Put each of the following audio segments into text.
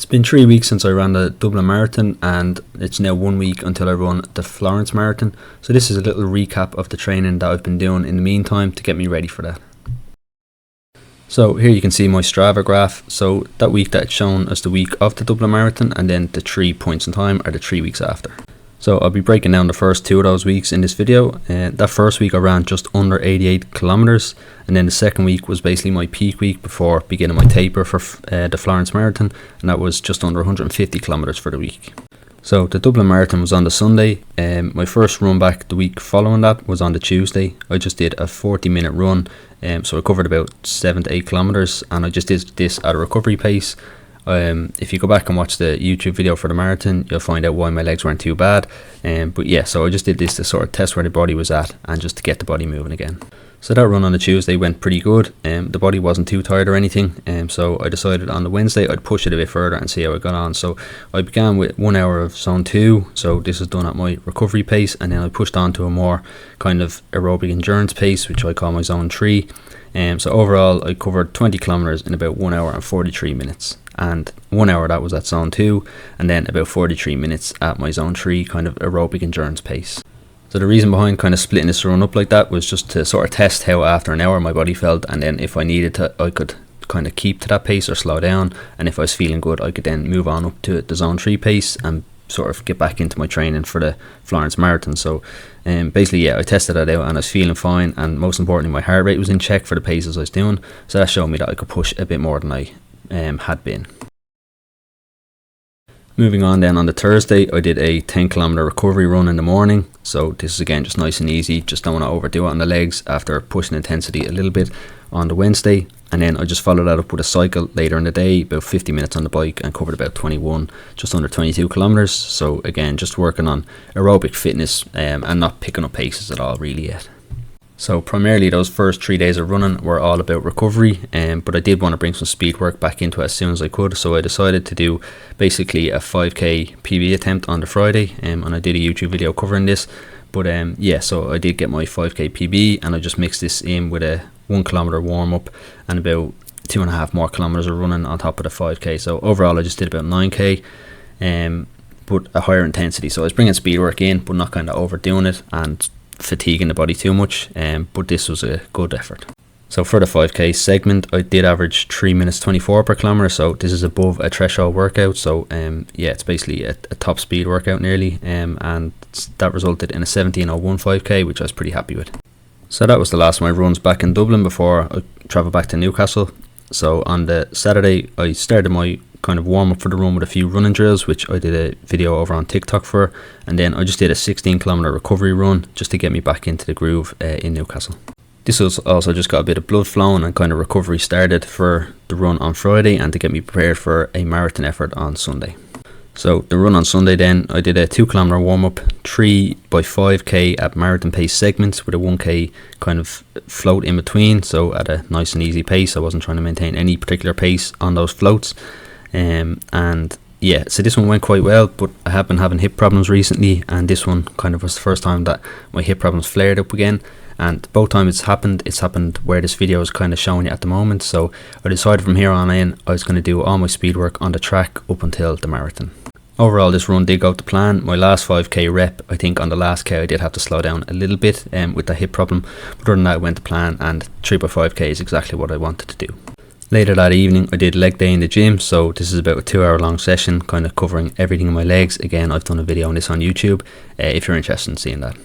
been 3 weeks since I ran the Dublin Marathon, and it's now 1 week until I run the Florence Marathon. So this is a little recap of the training that I've been doing in the meantime to get me ready for that. So here you can see my Strava graph. So that week that it's shown as the week of the Dublin Marathon, and then the 3 points in time are the 3 weeks after. So I'll be breaking down the first 2 of those weeks in this video. That first week I ran just under 88 kilometers, and then the second week was basically my peak week before beginning my taper for the Florence Marathon, and that was just under 150 kilometers for the week. So the Dublin Marathon was on the Sunday. My first run back the week following that was on the Tuesday. I just did a 40-minute run, so I covered about 7 to 8 kilometers, and I just did this at a recovery pace. If you go back and watch the YouTube video for the marathon, you'll find out why my legs weren't too bad. But yeah, so I just did this to sort of test where the body was at and just to get the body moving again. So that run on the Tuesday went pretty good. The body wasn't too tired or anything. So I decided on the Wednesday I'd push it a bit further and see how it got on. So I began with 1 hour of zone 2. So this is done at my recovery pace, and then I pushed on to a more kind of aerobic endurance pace, which I call my zone 3. So overall I covered 20 kilometers in about 1 hour and 43 minutes. And 1 hour that was at zone 2, and then about 43 minutes at my zone 3 kind of aerobic endurance pace. So the reason behind kind of splitting this run up like that was just to sort of test how after an hour my body felt, and then if I needed to, I could kind of keep to that pace or slow down, and if I was feeling good I could then move on up to the zone 3 pace and sort of get back into my training for the Florence Marathon. So basically, yeah, I tested that out and I was feeling fine, and most importantly my heart rate was in check for the paces I was doing, so that showed me that I could push a bit more than I had been. Moving on then, on the Thursday I did a 10-kilometer recovery run in the morning. So this is again just nice and easy, just don't want to overdo it on the legs after pushing intensity a little bit on the Wednesday. And then I just followed that up with a cycle later in the day, about 50 minutes on the bike, and covered about 21, just under 22 kilometers. So again, just working on aerobic fitness and not picking up paces at all really yet. So primarily those first 3 days of running were all about recovery, but I did want to bring some speed work back into it as soon as I could. So I decided to do basically a 5k PB attempt on the Friday, and I did a YouTube video covering this. But yeah, so I did get my 5k PB, and I just mixed this in with a 1 kilometer warm up and about 2.5 more kilometers of running on top of the 5k. So overall I just did about 9k, but a higher intensity. So I was bringing speed work in, but not kind of overdoing it and fatiguing the body too much, but this was a good effort. So for the 5k segment I did average 3 minutes 24 per kilometer, so this is above a threshold workout. So yeah, it's basically a top speed workout nearly, and that resulted in a 17:01 5k, which I was pretty happy with. So that was the last of my runs back in Dublin before I travelled back to Newcastle. So on the Saturday I started my kind of warm up for the run with a few running drills, which I did a video over on TikTok for, and then I just did a 16-kilometer recovery run just to get me back into the groove in Newcastle. This was also just got a bit of blood flowing and kind of recovery started for the run on Friday, and to get me prepared for a marathon effort on Sunday. So the run on Sunday then, I did a 2-kilometer warm up, 3 by 5k at marathon pace segments with a 1k kind of float in between, so at a nice and easy pace. I wasn't trying to maintain any particular pace on those floats. And yeah, so this one went quite well, but I have been having hip problems recently, and this one kind of was the first time that my hip problems flared up again, and both times it's happened where this video is kind of showing you at the moment. So I decided from here on in I was going to do all my speed work on the track up until the marathon. Overall this run did go to plan. My last 5k rep, I think on the last k I did have to slow down a little bit with the hip problem, but other than that it went to plan, and 3 by 5k is exactly what I wanted to do. Later that evening I did leg day in the gym, so this is about a 2-hour long session kind of covering everything in my legs. Again, I've done a video on this on YouTube if you're interested in seeing that.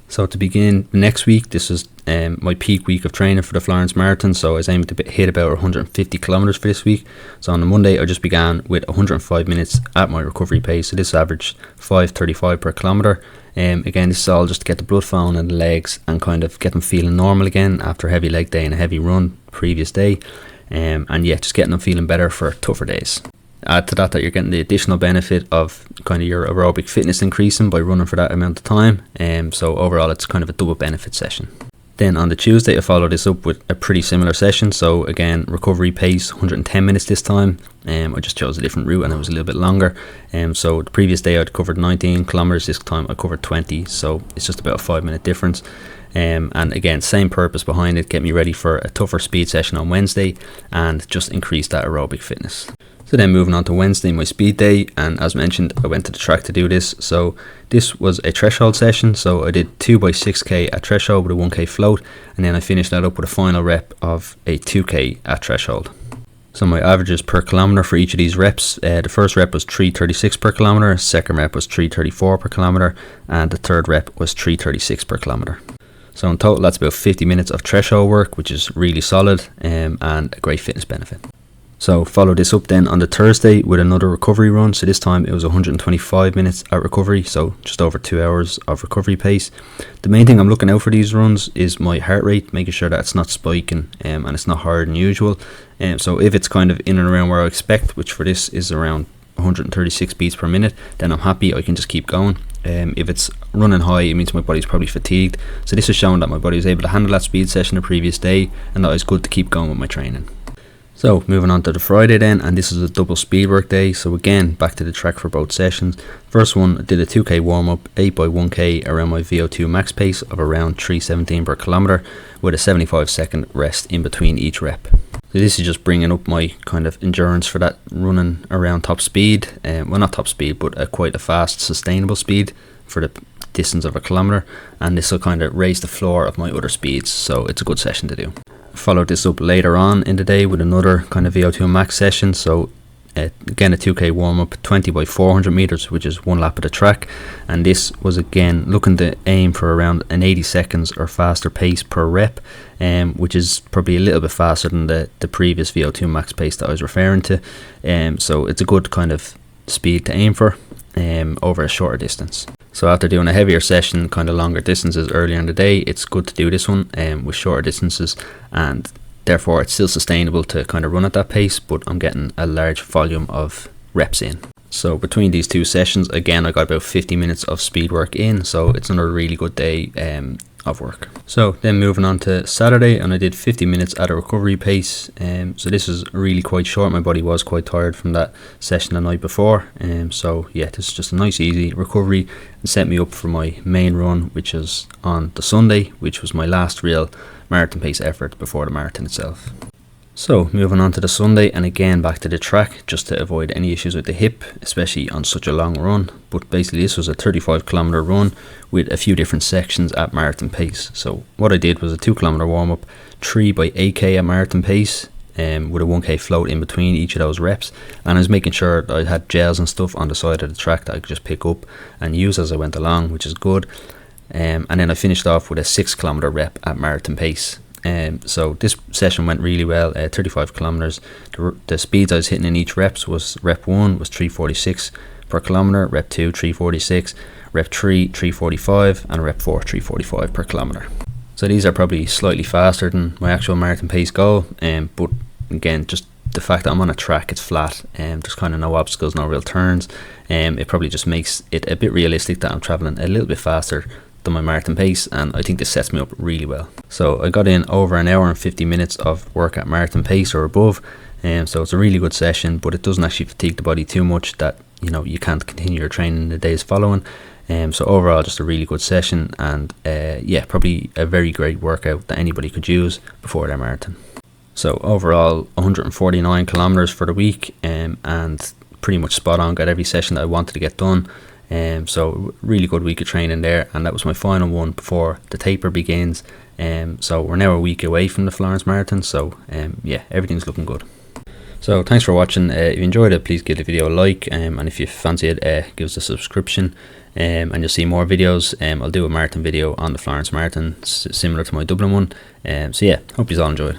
So to begin next week, this is my peak week of training for the Florence Marathon, so I was aiming to hit about 150 kilometers for this week. So on the Monday I just began with 105 minutes at my recovery pace, so this averaged 5:35 per kilometer. Again, this is all just to get the blood flowing in the legs and kind of get them feeling normal again after a heavy leg day and a heavy run previous day. And yeah, just getting them feeling better for tougher days. Add to that you're getting the additional benefit of kind of your aerobic fitness increasing by running for that amount of time, so overall it's kind of a double benefit session. Then on the Tuesday I followed this up with a pretty similar session, so again recovery pace 110 minutes this time. I just chose a different route and it was a little bit longer. So the previous day I'd covered 19 kilometers, this time I covered 20, so it's just about a 5-minute difference. And again, same purpose behind it, get me ready for a tougher speed session on Wednesday and just increase that aerobic fitness. So then moving on to Wednesday, my speed day, and as mentioned, I went to the track to do this. So this was a threshold session, so I did 2x6k at threshold with a 1k float, and then I finished that up with a final rep of a 2k at threshold. So my averages per kilometre for each of these reps, the first rep was 3:36 per kilometre, second rep was 3:34 per kilometre, and the third rep was 3:36 per kilometre. So in total that's about 50 minutes of threshold work, which is really solid and a great fitness benefit. So follow this up then on the Thursday with another recovery run. So this time it was 125 minutes at recovery, so just over 2 hours of recovery pace. The main thing I'm looking out for these runs is my heart rate, making sure that it's not spiking and it's not higher than usual. So if it's kind of in and around where I expect, which for this is around 136 beats per minute, then I'm happy, I can just keep going. If it's running high, it means my body's probably fatigued. So this is showing that my body was able to handle that speed session the previous day, and that it's good to keep going with my training. So moving on to the Friday then, and this is a double speed work day. So again, back to the track for both sessions. First one, I did a 2k warm up, 8x1k around my VO2 max pace of around 3:17 per kilometre, with a 75-second rest in between each rep. So this is just bringing up my kind of endurance for that running around top speed. Well, not top speed, but quite a fast, sustainable speed for the distance of a kilometre. And this will kind of raise the floor of my other speeds. So it's a good session to do. Followed this up later on in the day with another kind of VO2 max session. So again, a 2k warm up, 20x400 meters, which is one lap of the track, and this was again looking to aim for around an 80 seconds or faster pace per rep, which is probably a little bit faster than the previous VO2 max pace that I was referring to. So it's a good kind of speed to aim for over a shorter distance. So after doing a heavier session, kind of longer distances earlier in the day, it's good to do this one with shorter distances, and therefore it's still sustainable to kind of run at that pace, but I'm getting a large volume of reps in. So between these two sessions, again, I got about 50 minutes of speed work in, so it's another really good day of work. So then moving on to Saturday, and I did 50 minutes at a recovery pace. So this is really quite short. My body was quite tired from that session the night before. So yeah, this is just a nice easy recovery and set me up for my main run, which is on the Sunday, which was my last real marathon pace effort before the marathon itself. So moving on to the Sunday, and again back to the track just to avoid any issues with the hip, especially on such a long run. But basically this was a 35-kilometre run with a few different sections at marathon pace. So what I did was a 2-kilometre warm up, 3x8k at marathon pace, with a 1k float in between each of those reps, and I was making sure that I had gels and stuff on the side of the track that I could just pick up and use as I went along, which is good. And then I finished off with a 6-kilometre rep at marathon pace. So this session went really well, 35 kilometers. The speeds I was hitting in each reps was rep 1 was 3:46 per kilometer, rep 2 3:46, rep 3 3:45, and rep 4 3:45 per kilometer. So these are probably slightly faster than my actual marathon pace goal, but again, just the fact that I'm on a track, it's flat, there's kind of no obstacles, no real turns, it probably just makes it a bit realistic that I'm traveling a little bit faster than my marathon pace, and I think this sets me up really well. So I got in over an hour and 50 minutes of work at marathon pace or above, so it's a really good session, but it doesn't actually fatigue the body too much that you can't continue your training in the days following. So overall, just a really good session, and yeah, probably a very great workout that anybody could use before their marathon. So overall, 149 kilometers for the week, and pretty much spot on, got every session that I wanted to get done. So really good week of training there, and that was my final one before the taper begins. So we're now a week away from the Florence Marathon, so yeah, everything's looking good. So thanks for watching. If you enjoyed it, please give the video a like, and if you fancy it, give us a subscription, and you'll see more videos. I'll do a marathon video on the Florence Marathon similar to my Dublin one. So yeah, hope you all enjoyed.